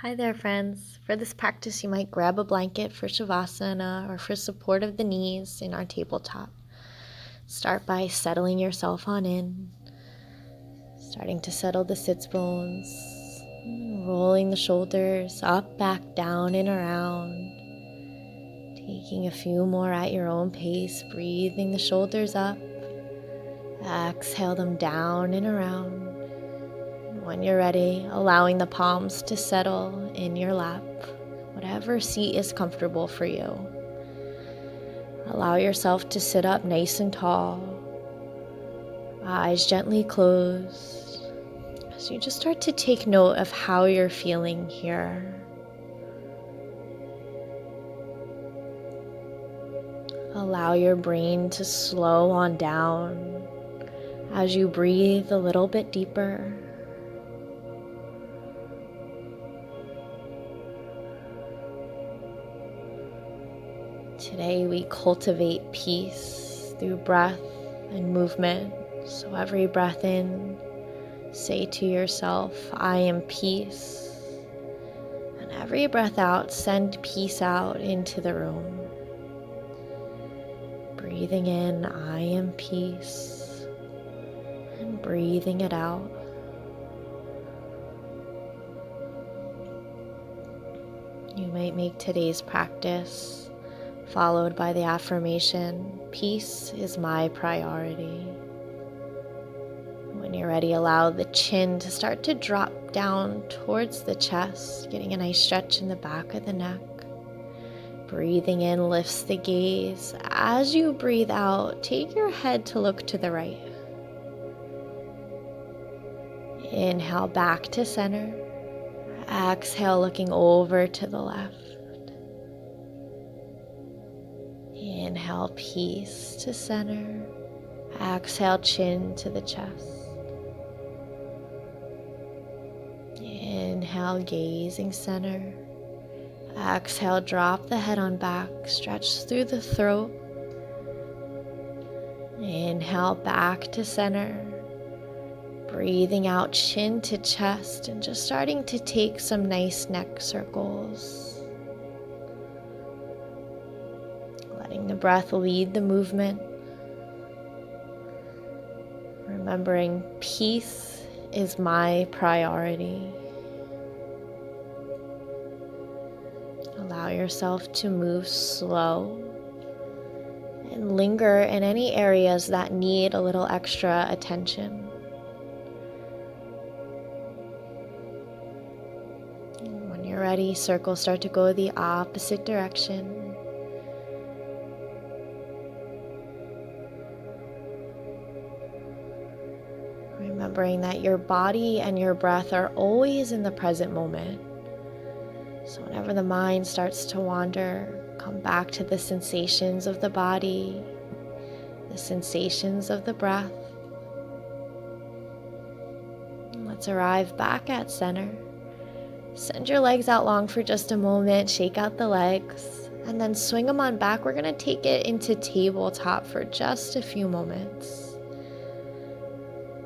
Hi there, friends. For this practice, you might grab a blanket for Shavasana or for support of the knees in our tabletop. Start by settling yourself on in, starting to settle the sits bones, rolling the shoulders up, back, down, and around. Taking a few more at your own pace, breathing the shoulders up. Exhale them down and around. When you're ready, allowing the palms to settle in your lap, whatever seat is comfortable for you. Allow yourself to sit up nice and tall, eyes gently closed, as you just start to take note of how you're feeling here. Allow your brain to slow on down as you breathe a little bit deeper. Today we cultivate peace through breath and movement. So every breath in, say to yourself, I am peace. And every breath out, send peace out into the room. Breathing in, I am peace. And breathing it out. You might make today's practice followed by the affirmation, peace is my priority. When you're ready, allow the chin to start to drop down towards the chest, getting a nice stretch in the back of the neck. Breathing in lifts the gaze. As you breathe out, take your head to look to the right. Inhale back to center. Exhale, looking over to the left. Inhale, peace to center. Exhale, chin to the chest. Inhale, gazing center. Exhale, drop the head on back, stretch through the throat. Inhale, back to center. Breathing out, chin to chest, and just starting to take some nice neck circles. Letting the breath lead the movement. Remembering peace is my priority. Allow yourself to move slow and linger in any areas that need a little extra attention. And when you're ready, circles start to go the opposite direction. Remembering that your body and your breath are always in the present moment. So whenever the mind starts to wander, come back to the sensations of the body, the sensations of the breath. And let's arrive back at center. Send your legs out long for just a moment, shake out the legs, and then swing them on back. We're going to take it into tabletop for just a few moments.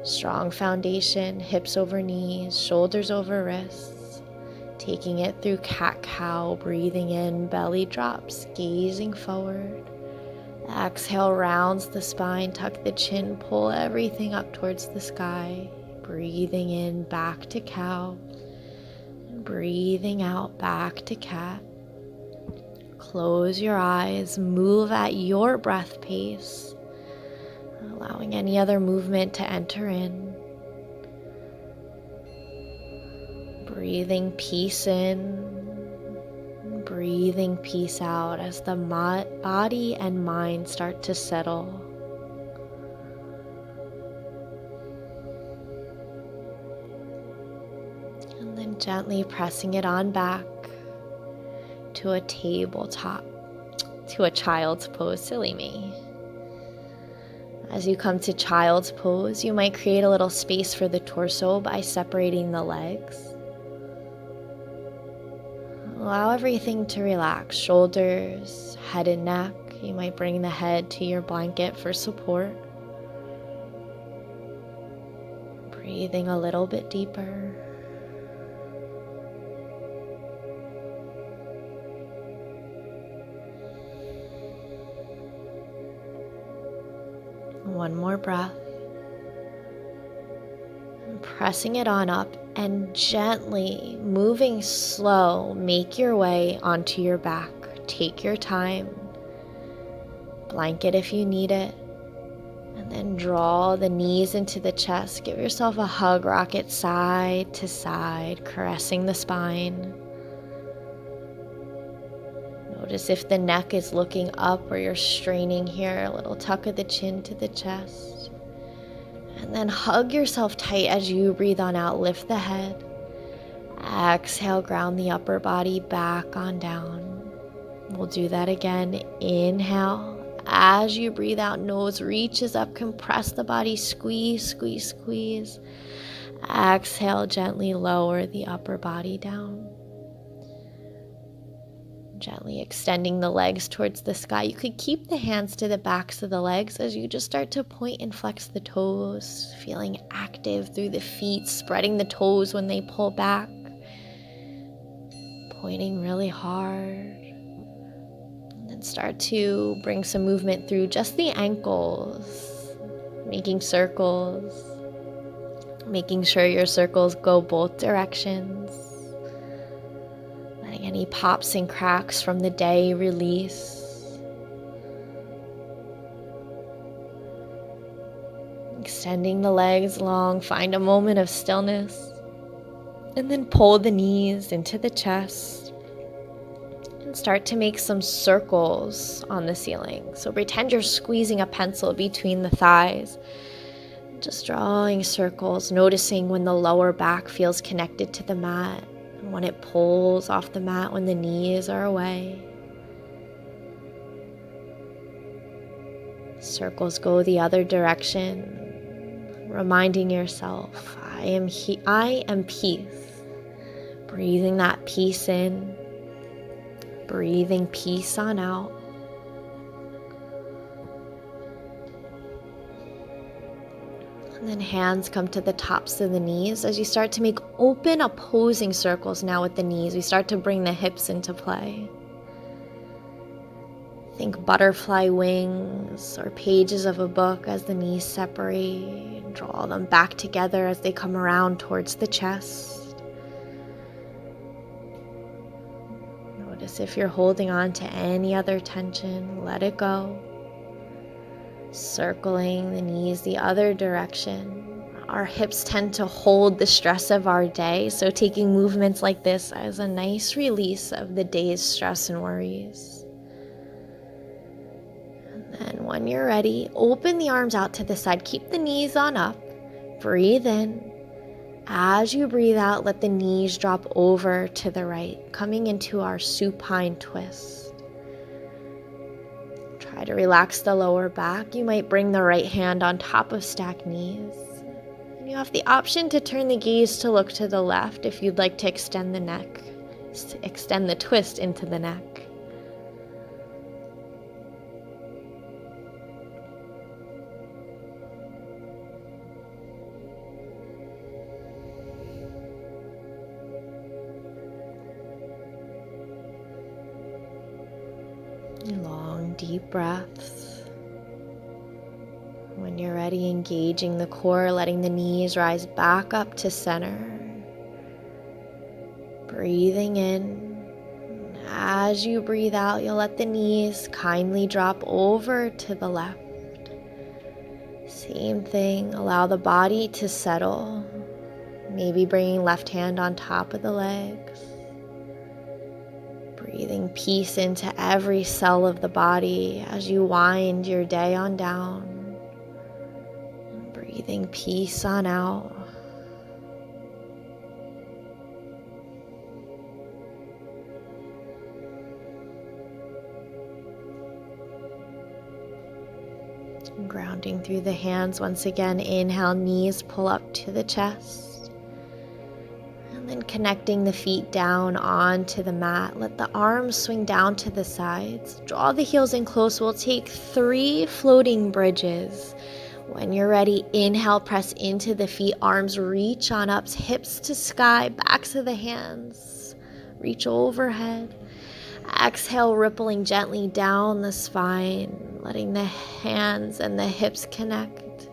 Strong foundation, hips over knees, shoulders over wrists. Taking it through cat-cow, breathing in, belly drops, gazing forward. Exhale, rounds the spine, tuck the chin, pull everything up towards the sky. Breathing in, back to cow. And breathing out, back to cat. Close your eyes, move at your breath pace, allowing any other movement to enter in. Breathing peace in, breathing peace out as the body and mind start to settle. And then gently pressing it on back to a tabletop, to a child's pose, silly me. As you come to child's pose, you might create a little space for the torso by separating the legs. Allow everything to relax, shoulders, head and neck. You might bring the head to your blanket for support. Breathing a little bit deeper. One more breath. And pressing it on up and gently moving slow, make your way onto your back. Take your time. Blanket if you need it. And then draw the knees into the chest. Give yourself a hug, rock it side to side, caressing the spine. Notice if the neck is looking up or you're straining here. A little tuck of the chin to the chest. And then hug yourself tight as you breathe on out. Lift the head. Exhale, ground the upper body back on down. We'll do that again. Inhale. As you breathe out, nose reaches up, compress the body, squeeze, squeeze, squeeze. Exhale, gently lower the upper body down. Gently extending the legs towards the sky. You could keep the hands to the backs of the legs as you just start to point and flex the toes, feeling active through the feet, spreading the toes when they pull back, pointing really hard. And then start to bring some movement through just the ankles, making circles, making sure your circles go both directions. Letting any pops and cracks from the day release. Extending the legs long, find a moment of stillness. And then pull the knees into the chest. And start to make some circles on the ceiling. So pretend you're squeezing a pencil between the thighs. Just drawing circles, noticing when the lower back feels connected to the mat. When it pulls off the mat, when the knees are away. Circles go the other direction, reminding yourself, I am peace. Breathing that peace in, breathing peace on out. And then hands come to the tops of the knees as you start to make open opposing circles now with the knees. We start to bring the hips into play. Think butterfly wings or pages of a book as the knees separate. Draw them back together as they come around towards the chest. Notice if you're holding on to any other tension, let it go. Circling the knees the other direction. Our hips tend to hold the stress of our day, so taking movements like this as a nice release of the day's stress and worries. And then when you're ready, open the arms out to the side. Keep the knees on up. Breathe in. As you breathe out, let the knees drop over to the right, coming into our supine twist. Try to relax the lower back. You might bring the right hand on top of stacked knees. And you have the option to turn the gaze to look to the left if you'd like to extend the neck, extend the twist into the neck. Long, deep breaths. When you're ready, engaging the core, letting the knees rise back up to center. Breathing in. As you breathe out, you'll let the knees kindly drop over to the left. Same thing, allow the body to settle. Maybe bringing left hand on top of the legs. Breathing peace into every cell of the body as you wind your day on down. And breathing peace on out. And grounding through the hands once again. Inhale, knees pull up to the chest. And then connecting the feet down onto the mat. Let the arms swing down to the sides. Draw the heels in close. We'll take 3 floating bridges. When you're ready, inhale, press into the feet. Arms reach on up, hips to sky, backs of the hands. Reach overhead. Exhale, rippling gently down the spine. letting the hands and the hips connect.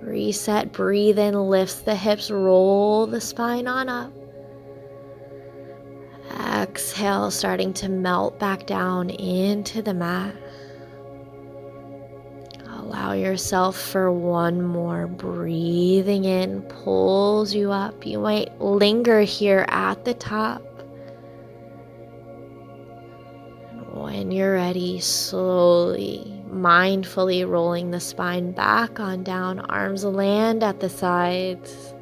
Reset, breathe in, lifts the hips, roll the spine on up. Exhale, starting to melt back down into the mat. Allow yourself for one more. Breathing in pulls you up. You might linger here at the top. When you're ready, slowly, mindfully rolling the spine back on down. Arms land at the sides.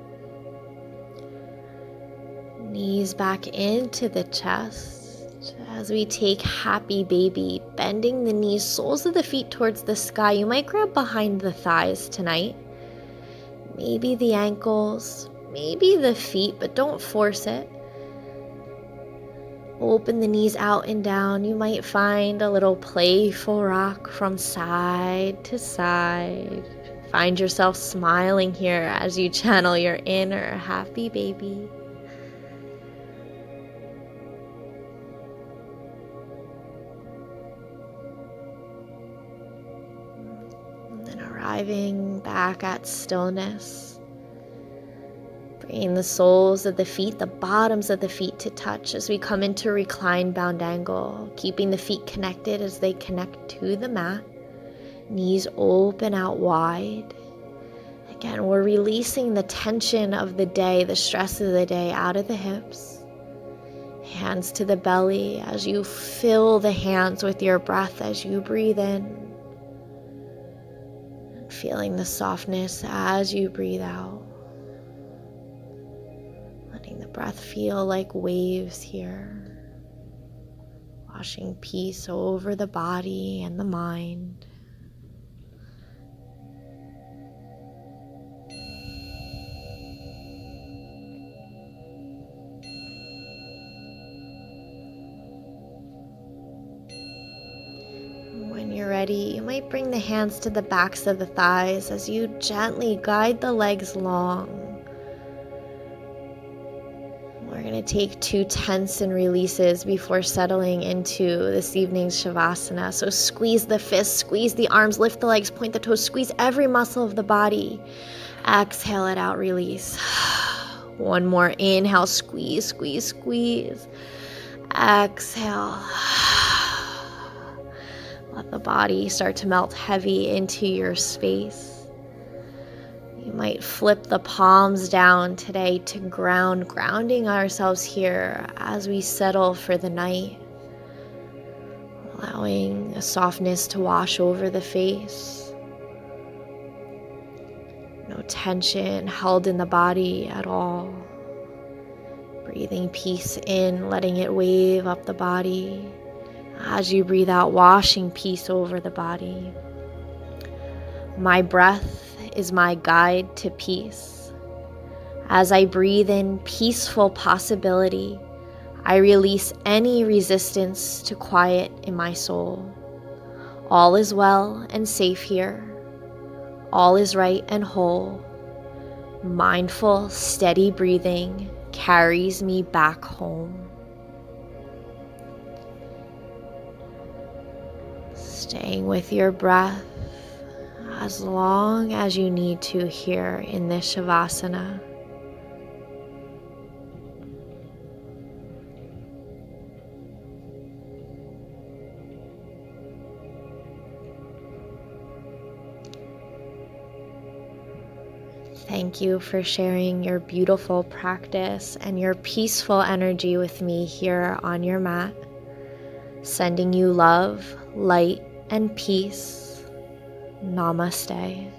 Knees back into the chest. As we take happy baby, bending the knees, soles of the feet towards the sky. You might grab behind the thighs tonight. Maybe the ankles, maybe the feet, but don't force it. Open the knees out and down. You might find a little playful rock from side to side. Find yourself smiling here as you channel your inner happy baby. And then arriving back at stillness. Bringing the soles of the feet, the bottoms of the feet to touch as we come into reclined bound angle, keeping the feet connected as they connect to the mat. Knees open out wide. Again, we're releasing the tension of the day, the stress of the day out of the hips. Hands to the belly as you fill the hands with your breath as you breathe in. Feeling the softness as you breathe out. Letting the breath feel like waves here, washing peace over the body and the mind. When you're ready, you might bring the hands to the backs of the thighs as you gently guide the legs long. We're going to take 2 tense and releases before settling into this evening's Shavasana. So squeeze the fists, squeeze the arms, lift the legs, point the toes, squeeze every muscle of the body. Exhale it out, release. One more inhale, squeeze, squeeze, squeeze. Exhale. Let the body start to melt heavy into your space. You might flip the palms down today to ground, grounding ourselves here as we settle for the night. Allowing a softness to wash over the face. No tension held in the body at all. Breathing peace in, letting it wave up the body. As you breathe out, washing peace over the body. My breath is my guide to peace. As I breathe in peaceful possibility, I release any resistance to quiet in my soul. All is well and safe here. All is right and whole. Mindful, steady breathing carries me back home. Staying with your breath as long as you need to here in this Shavasana. Thank you for sharing your beautiful practice and your peaceful energy with me here on your mat. Sending you love, light, and peace. Namaste.